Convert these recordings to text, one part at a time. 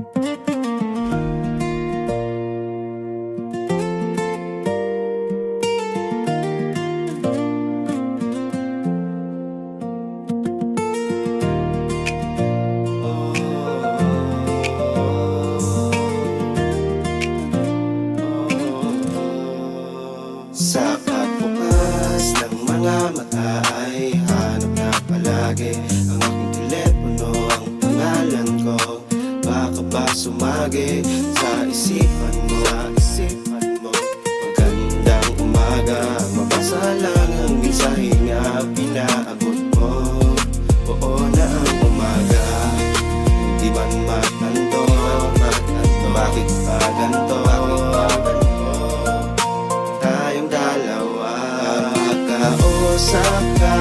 Sa pagbukas ng mga mata ay hanap na palagi ang aking telepono, ang pangalan ko. Baka ba sumagi sa isipan mo, Magandang umaga, mabasa lang ang mensahe na pinaabot mo. Oo na ang umaga, di man matanto, bakit pa ganto? Tayong dalawa, magkausap ka,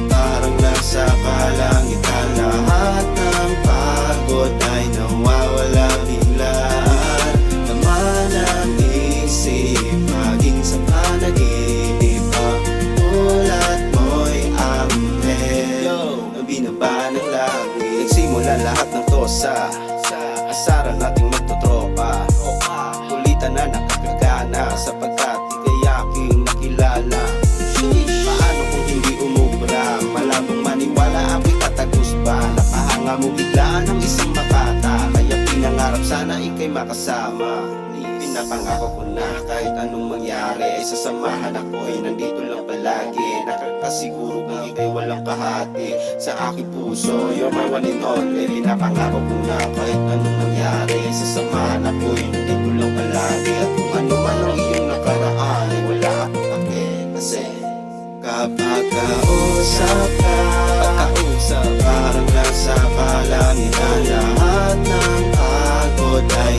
parang nasa kalangitan. Lahat ng pagod ay nawawala biglaan. Laman ang isip, maging sa panaginip. Ulat mo'y anghel na binaba ng langit. Nagsimula lahat ng to sa asaran nating magtotropa. Kulitan na nakakagana sapagkat ika'y aking nakilala. Paano kung hindi umubra? Malabong maniwala ako'y tatagos ba? Napahanga mo biglaan ng isang makata, kaya pinangarap sana ika'y makasama. Pinapangako ko na kahit anong mangyari ay sasamahan ako'y nandito lang palagi. Nakakasiguro kung ika'y walang kahati sa aking puso, you're my one and only. Pinapangako ko na kahit anong mangyari ay sasamahan ako'y nandito lang palagi. At kung ano man ang iyong nakaraan ay wala akong pake. Kasi kapag kausap ka, parang nasa kalangitan. Lahat ng pagod ay